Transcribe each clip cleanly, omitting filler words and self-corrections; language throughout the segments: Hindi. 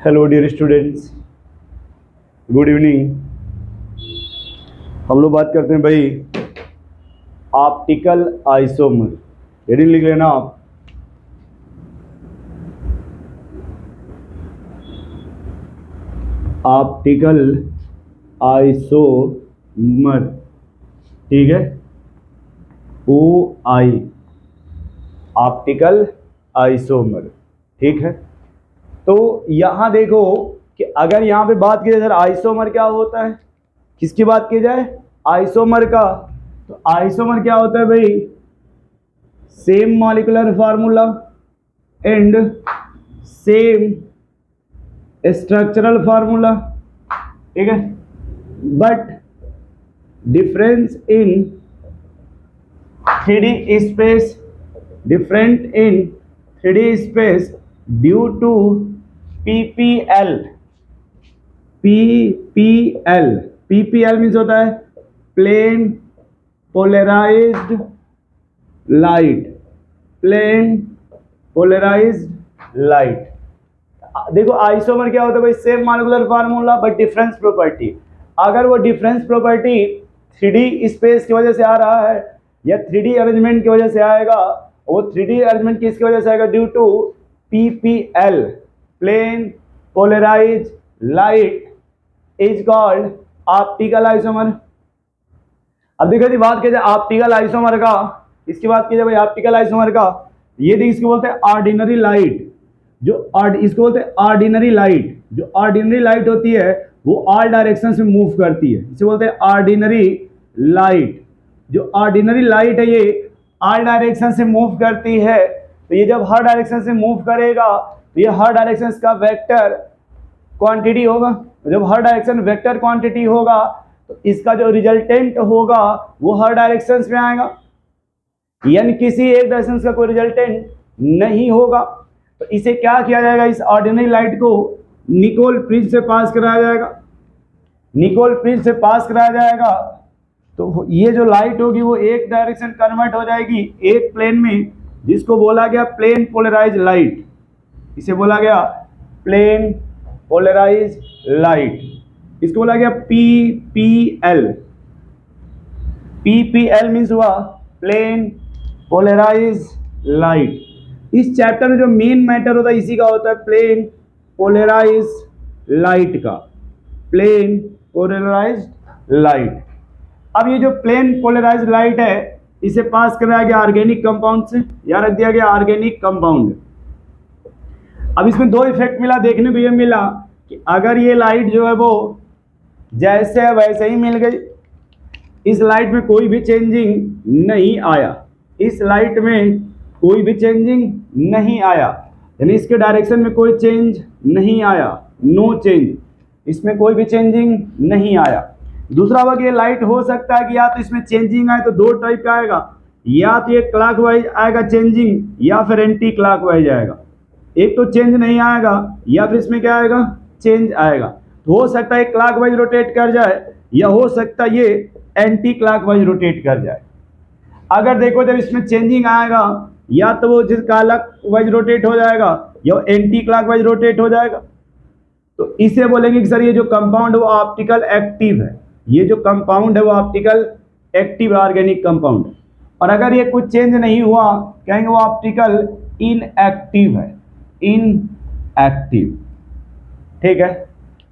Hello dear students, good evening. हम लोग बात करते हैं भाई ऑप्टिकल आइसोमर। हेडिंग लिख लेना आप, ऑप्टिकल आइसोमर। ठीक है, ओ आई, ऑप्टिकल आइसोमर। ठीक है, तो यहाँ देखो कि अगर यहाँ पे बात की जाए सर आइसोमर क्या होता है, किसकी बात की जाए, आइसोमर का। तो आइसोमर क्या होता है भाई, same molecular formula and same structural formula. ठीक है, but difference in 3D space, different in 3D space due to PPL। PPL, PPL means होता है plane polarised light, plane polarised light. देखो आइसोमर क्या होता है भाई, same molecular formula but difference property. अगर वो डिफरेंस प्रॉपर्टी 3D स्पेस की वजह से आ रहा है या 3D अरेंजमेंट की वजह से आएगा, वो 3D अरेंजमेंट किसकी वजह से आएगा, due to PPL, plane polarised light is called optical isomer. अब देखो जी बात की जाए ऑप्टिकल आइसोमर का, इसकी बात की जाए भाई ऑप्टिकल आइसोमर का, ये देखिए इसको बोलते हैं ऑर्डिनरी लाइट। इसको बोलते हैं ऑर्डिनरी लाइट। जो ऑर्डिनरी लाइट होती है वो ऑल डायरेक्शन में मूव करती है, इसे बोलते हैं ऑर्डिनरी लाइट। जो ऑर्डिनरी लाइट है ये ऑल डायरेक्शन से मूव करती है। तो ये जब हर डायरेक्शन से मूव करेगा तो ये हर डायरेक्शन का वेक्टर क्वांटिटी होगा। जब हर डायरेक्शन वेक्टर क्वांटिटी होगा तो इसका जो रिजल्टेंट होगा वो हर डायरेक्शन में आएगा, यानी किसी एक डायरेक्शन का कोई रिजल्टेंट नहीं होगा। तो इसे क्या किया जाएगा, इस ऑर्डिनरी लाइट को निकोल प्रिंस से पास कराया जाएगा। निकोल प्रिंस से पास कराया जाएगा तो ये जो लाइट होगी वो एक डायरेक्शन कन्वर्ट हो जाएगी एक प्लेन में, जिसको बोला गया प्लेन पोलराइज लाइट। इसे बोला गया प्लेन पोलराइज लाइट, इसको बोला गया PPL। PPL मीन्स हुआ प्लेन पोलराइज लाइट। इस चैप्टर में जो मेन मैटर होता है इसी का होता है प्लेन पोलराइज लाइट का, प्लेन पोलराइज लाइट। अब ये जो प्लेन पोलराइज लाइट है इसे पास कराया गया ऑर्गेनिक कंपाउंड से, यहाँ रख दिया गया ऑर्गेनिक कंपाउंड। अब इसमें दो इफेक्ट मिला, देखने को ये मिला कि अगर ये लाइट जो है वो जैसे है वैसे ही मिल गई, इस लाइट में कोई भी चेंजिंग नहीं आया, इस लाइट में कोई भी चेंजिंग नहीं आया, यानी इसके डायरेक्शन में कोई चेंज नहीं आया, नो चेंज, इसमें कोई भी चेंजिंग नहीं आया। दूसरा वक्त ये लाइट हो सकता है कि या तो इसमें चेंजिंग आए तो दो टाइप का आएगा, या तो ये क्लॉकवाइज आएगा चेंजिंग या फिर एंटी क्लॉकवाइज आएगा। एक तो चेंज नहीं आएगा या फिर इसमें क्या आएगा, चेंज आएगा। तो हो सकता है क्लॉकवाइज रोटेट कर जाए या हो सकता है ये एंटी क्लॉकवाइज रोटेट कर जाए। अगर देखो जब इसमें चेंजिंग आएगा या तो वो जिस क्लॉकवाइज रोटेट हो जाएगा या एंटी क्लॉकवाइज रोटेट हो जाएगा। तो इसे बोलेंगे कि सर ये जो कंपाउंड है वो ऑप्टिकल एक्टिव है, ये जो कंपाउंड है वो ऑप्टिकल एक्टिव ऑर्गेनिक कंपाउंड। और अगर ये कुछ चेंज नहीं हुआ कहेंगे वो ऑप्टिकल इनएक्टिव है, इनएक्टिव। ठीक है,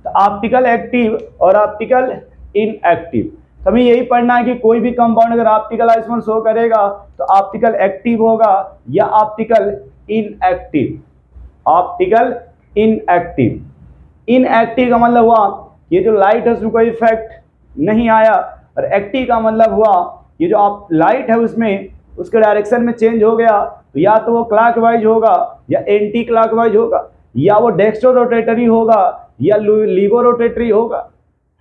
तो ऑप्टिकल एक्टिव और ऑप्टिकल इनएक्टिव, तो हमें यही पढ़ना है कि कोई भी कंपाउंड अगर ऑप्टिकल आइसोमर शो करेगा तो ऑप्टिकल एक्टिव होगा या optical inactive. Optical inactive, inactive का मतलब हुआ ये जो लाइट है उसमें कोई इफेक्ट नहीं आया, और एक्टिव का मतलब हुआ ये जो आप लाइट है उसमें उसके डायरेक्शन में चेंज हो गया, तो या तो वो क्लॉकवाइज होगा या एंटी क्लॉकवाइज होगा, या वो डेक्स्ट्रो रोटेटरी होगा या लीवो रोटेटरी होगा,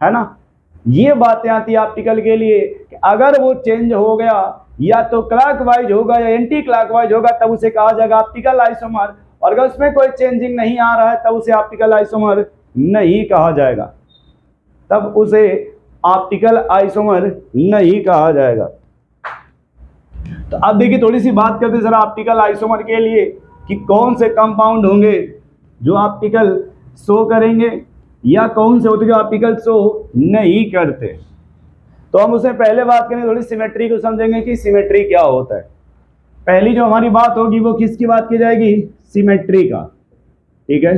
है ना। ये बातें आती है ऑप्टिकल के लिए कि अगर वो चेंज हो गया या तो क्लॉकवाइज होगा या एंटी क्लॉकवाइज होगा तब उसे कहा जाएगा ऑप्टिकल आइसोमर, और अगर उसमें कोई चेंजिंग नहीं आ रहा है तब उसे ऑप्टिकल आइसोमर नहीं कहा जाएगा, तब उसे ऑप्टिकल आइसोमर नहीं कहा जाएगा। तो अब देखिए थोड़ी सी बात करते हैं सर ऑप्टिकल आइसोमर के लिए कि कौन से कंपाउंड होंगे जो ऑप्टिकल शो करेंगे या कौन से होते जो ऑप्टिकल शो नहीं करते। तो हम उससे पहले बात करेंगे, थोड़ी सिमेट्री को समझेंगे कि सिमेट्री क्या होता है। पहली जो हमारी बात होगी वो किसकी बात की जाएगी? सिमेट्री का। ठीक है,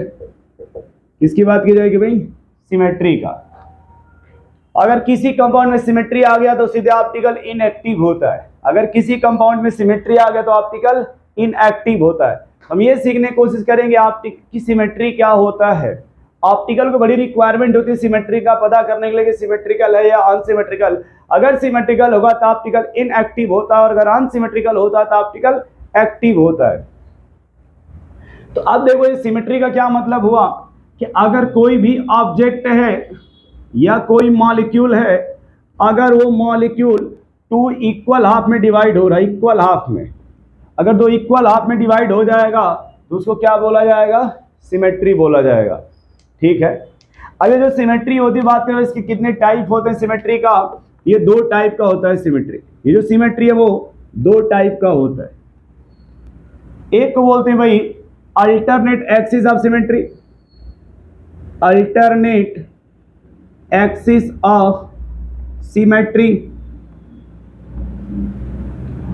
किसकी बात की जाएगी भाई? सिमेट्री का। अगर किसी कंपाउंड में सिमेट्री आ गया तो सीधे ऑप्टिकल इनएक्टिव होता है। अगर किसी कंपाउंड में सिमेट्री आ गया तो ऑप्टिकल इनएक्टिव होता है। हम ये सीखने की कोशिश करेंगे ऑप्टिक की सिमेट्री क्या होता है। ऑप्टिकल को बड़ी रिक्वायरमेंट होती है सिमेट्री का पता करने के लिए कि सिमेट्रिकल है या अनसिमेट्रिकल। अगर सिमेट्रिकल होगा तो ऑप्टिकल इनएक्टिव होता है और अगर अनसिमेट्रिकल होता है तो ऑप्टिकल एक्टिव होता है। तो अब देखो ये सिमेट्री का क्या मतलब हुआ कि अगर कोई भी ऑब्जेक्ट है या कोई मॉलिक्यूल है, अगर वो मॉलिक्यूल टू इक्वल हाफ में डिवाइड हो रहा है, इक्वल हाफ में, अगर दो इक्वल हाफ में डिवाइड हो जाएगा तो उसको क्या बोला जाएगा? सिमेट्री बोला जाएगा। ठीक है, अगर जो सिमेट्री होती है बात करें इसके कितने टाइप होते हैं सिमेट्री का? ये दो टाइप का होता है सिमेट्री। ये जो सिमेट्री है वो दो टाइप का होता है। एक को बोलते हैं भाई alternate axis of symmetry, alternate axis of symmetry,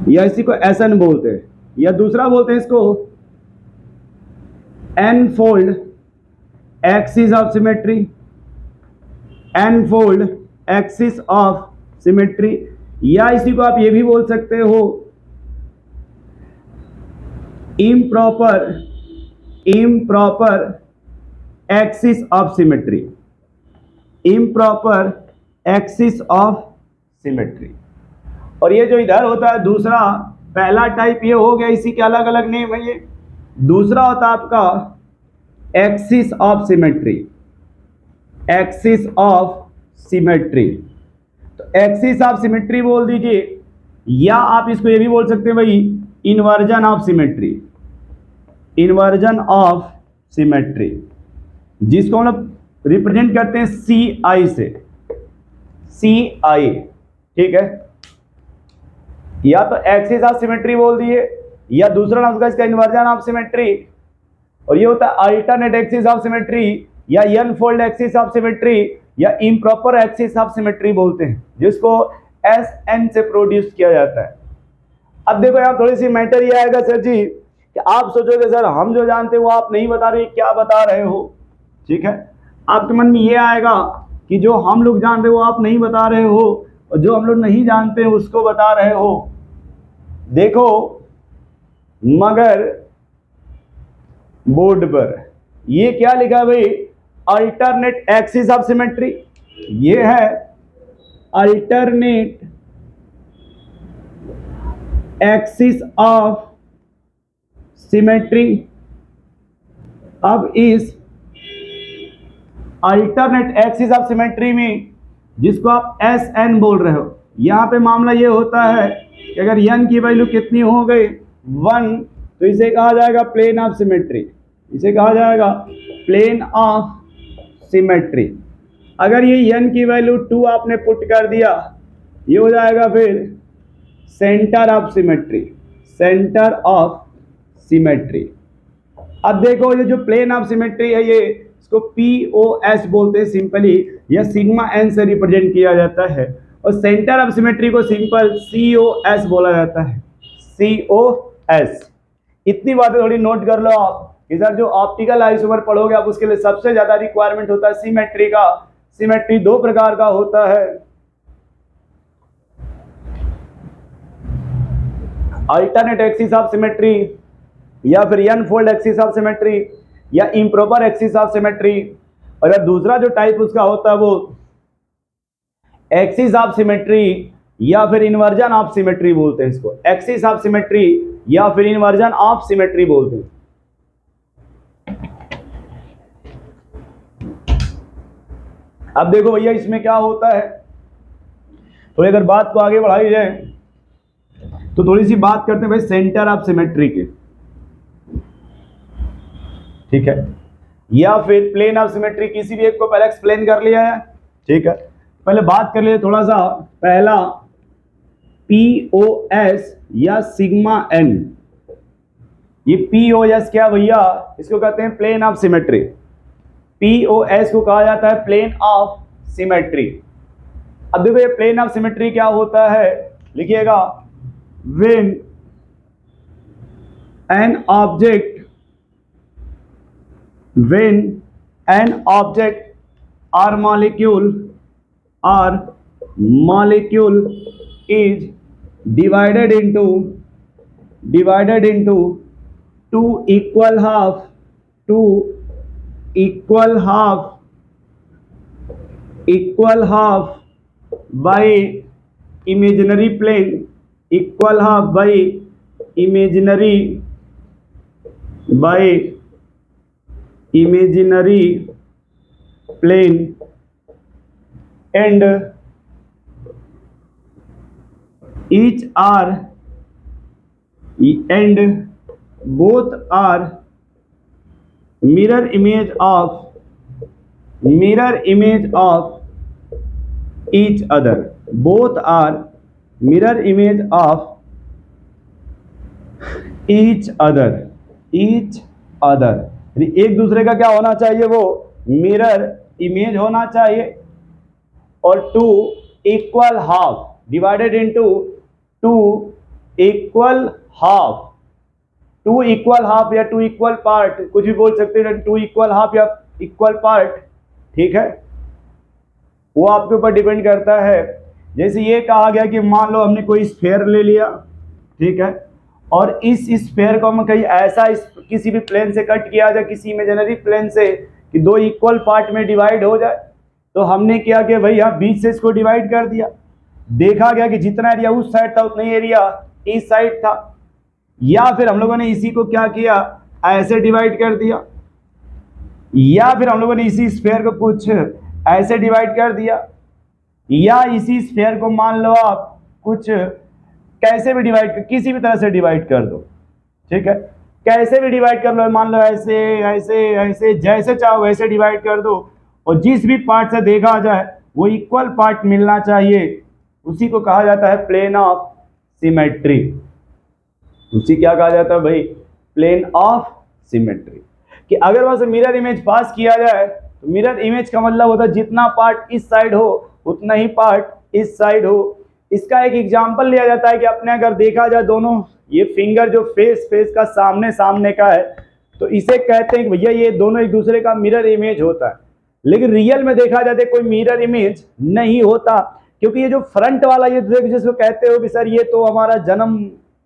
या इसी को एसन बोलते हैं, या दूसरा बोलते हैं इसको n fold axis of symmetry, n fold axis of symmetry, या इसी को आप ये भी बोल सकते हो improper axis of symmetry, improper axis of symmetry. और ये जो इधर होता है दूसरा, पहला टाइप ये हो गया, इसी के अलग अलग नेम है ये। दूसरा होता है आपका axis of symmetry, axis of symmetry. तो एक्सिस ऑफ सिमेट्री बोल दीजिए, या आप इसको ये भी बोल सकते हैं भाई inversion of symmetry, inversion of symmetry, जिसको हम लोग रिप्रेजेंट करते हैं सी आई से, सी आई। ठीक है, या तो एक्सिस ऑफ सिमेट्री बोल दिए, या दूसरा नाम इसका इन्वर्जन ऑफ सिमेट्री, और ये होता है अल्टरनेट एक्सिस ऑफ सिमेट्री, या अनफोल्ड एक्सिस ऑफ सिमेट्री, या इम्प्रॉपर एक्सिस ऑफ सिमेट्री बोलते हैं, जिसको एस एन से प्रोड्यूस किया जाता है। अब देखो यहाँ थोड़ी सी मैटर ये आएगा सर जी कि आप सोचोगे सर हम जो जानते हैं वो आप नहीं बता रहे, क्या बता रहे हो? ठीक है, आपके मन में ये आएगा कि जो हम लोग जान रहे हो वो आप नहीं बता रहे हो, और जो हम लोग नहीं जानते हैं उसको बता रहे हो। देखो मगर बोर्ड पर ये क्या लिखा है भाई? अल्टरनेट एक्सिस ऑफ सिमेट्री, ये है अल्टरनेट एक्सिस ऑफ सिमेट्री। अब इस अल्टरनेट एक्सिस ऑफ सिमेट्री में, जिसको आप एस एन बोल रहे हो, यहाँ पे मामला ये होता है कि अगर एन की वैल्यू कितनी हो गई 1, तो इसे कहा जाएगा प्लेन ऑफ सिमेट्री, इसे कहा जाएगा प्लेन ऑफ सिमेट्री। अगर ये एन की वैल्यू 2 आपने पुट कर दिया, ये हो जाएगा फिर centre of symmetry, centre of symmetry. अब देखो ये जो प्लेन ऑफ सिमेट्री है ये इसको POS बोलते हैं सिंपली, या सिग्मा एन से रिप्रेजेंट किया जाता है, और सेंटर ऑफ सिमेट्री को सिंपल COS बोला जाता है, COS। इतनी बातें थोड़ी नोट कर लो आप। इधर जो ऑप्टिकल आइसोमर पढ़ोगे आप उसके लिए सबसे ज्यादा रिक्वायरमेंट होता है सिमेट्री का। सिमेट्री दो प्रकार का होता है, अल्टरनेट एक्सिस ऑफ सिमेट्री, या फिर अनफोल्ड एक्सिस ऑफ सिमेट्री, या इम्प्रॉपर एक्सिस ऑफ सिमेट्री। और दूसरा जो टाइप उसका होता है वो एक्सिस ऑफ सिमेट्री या फिर इन्वर्जन ऑफ सिमेट्री बोलते हैं इसको, एक्सिस ऑफ सिमेट्री या फिर इन्वर्जन ऑफ सिमेट्री बोलते हैं। अब देखो भैया इसमें क्या होता है, तो अगर बात को आगे बढ़ाई जाए तो थोड़ी सी बात करते हैं भाई सेंटर ऑफ सिमेट्री की। ठीक है, या फिर प्लेन ऑफ सिमेट्री, किसी भी एक को पहले एक्सप्लेन कर लिया है। ठीक है, पहले बात कर लिए थोड़ा सा, पहला POS या सिग्मा एन। ये POS क्या भैया, इसको कहते हैं प्लेन ऑफ सिमेट्री। POS को कहा जाता है प्लेन ऑफ सिमेट्री। अब देखो ये प्लेन ऑफ सिमेट्री क्या होता है, लिखिएगा, when an object or molecule is divided into two equal half by imaginary plane, equal half by imaginary plane, and both are mirror image of each other. Both are mirror image of each other. एक दूसरे का क्या होना चाहिए, वो मिरर इमेज होना चाहिए, और two equal half divided into two equal half या टू इक्वल पार्ट, कुछ भी बोल सकते हैं, टू इक्वल हाफ या इक्वल पार्ट, ठीक है, वो आपके ऊपर डिपेंड करता है। जैसे ये कहा गया कि मान लो हमने कोई स्फेयर ले लिया, ठीक है, और इस स्फेयर को हम कहीं ऐसा किसी भी प्लेन से कट किया जाए, किसी इमेजिनरी प्लेन से, कि दो इक्वल पार्ट में डिवाइड हो जाए, तो हमने क्या किया भाई, यहाँ बीच से इसको डिवाइड कर दिया। देखा गया कि जितना एरिया उस साइड था उतना ही एरिया इस साइड था, या फिर हम लोगों ने इसी को क्या किया, ऐसे डिवाइड कर दिया, या फिर हम लोगों ने इसी स्फेयर को कुछ ऐसे डिवाइड कर दिया, या इसी स्फेयर को मान लो आप कुछ कैसे भी डिवाइड, किसी भी तरह से डिवाइड कर दो, ठीक है, कैसे भी डिवाइड कर लो, मान लो ऐसे ऐसे ऐसे, जैसे चाहो वैसे डिवाइड कर दो, और जिस भी पार्ट से देखा जाए वो इक्वल पार्ट मिलना चाहिए, उसी को कहा जाता है प्लेन ऑफ सिमेट्री। उसी क्या कहा जाता है भाई, प्लेन ऑफ सिमेट्री। कि अगर वहां से मिरर इमेज पास किया जाए, तो मिरर इमेज का मतलब होता है जितना पार्ट इस साइड हो उतना ही पार्ट इस साइड हो। इसका एक एग्जांपल लिया जाता है कि अपने अगर देखा जाए दोनों ये फिंगर जो फेस का सामने का है, तो इसे कहते हैं कि भैया ये दोनों एक दूसरे का मिरर इमेज होता है। लेकिन रियल में देखा जाए कोई मिरर इमेज नहीं होता, क्योंकि ये जो फ्रंट वाला ये जिसको कहते हो कि सर ये तो हमारा जन्म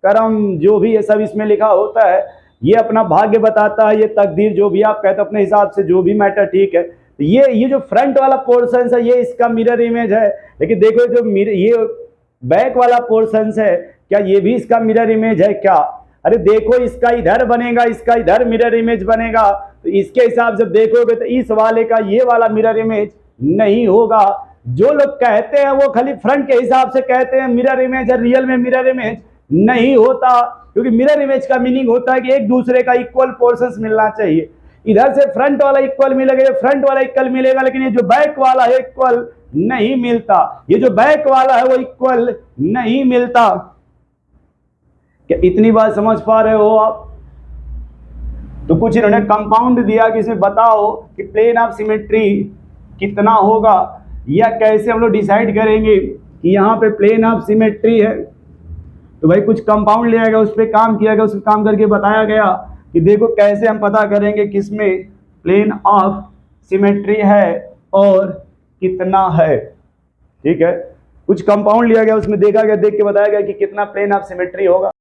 कर्म जो भी ये सब इसमें लिखा होता है, ये अपना भाग्य बताता है, ये तकदीर जो भी आप कहते हो अपने हिसाब से जो भी मैटर, ठीक है, तो ये जो फ्रंट वाला पोर्शन है ये इसका मिरर इमेज है। लेकिन देखो जो ये बैक वाला पोर्शन है, क्या ये भी इसका मिरर इमेज है क्या? अरे देखो, इसका इधर बनेगा, इसका इधर मिरर इमेज बनेगा, तो इसके हिसाब से देखोगे तो इस वाले का ये वाला मिरर इमेज नहीं होगा। जो लोग कहते हैं वो खाली फ्रंट के हिसाब से कहते हैं मिरर इमेज है, रियल में मिरर इमेज नहीं होता, क्योंकि मिरर इमेज का मीनिंग होता है कि एक दूसरे का इक्वल पोर्शंस मिलना चाहिए। इधर से फ्रंट वाला इक्वल मिलेगा, फ्रंट वाला इक्वल मिलेगा, लेकिन ये जो बैक वाला है इक्वल नहीं मिलता, ये जो बैक वाला है वो इक्वल नहीं मिलता। क्या इतनी बात समझ पा रहे हो आप? तो कुछ इन्होंने कंपाउंड दिया कि इसमें बताओ कि प्लेन ऑफ सिमेट्री कितना होगा, या कैसे हम लोग डिसाइड करेंगे कि यहाँ पे प्लेन ऑफ सिमेट्री है। तो भाई कुछ कंपाउंड लिया गया, उस पर काम किया गया, उस पर काम करके बताया गया कि देखो कैसे हम पता करेंगे किसमें प्लेन ऑफ सिमेट्री है और कितना है, ठीक है। कुछ कंपाउंड लिया गया, उसमें देखा गया, देख के बताया गया कि कितना प्लेन ऑफ सिमेट्री होगा।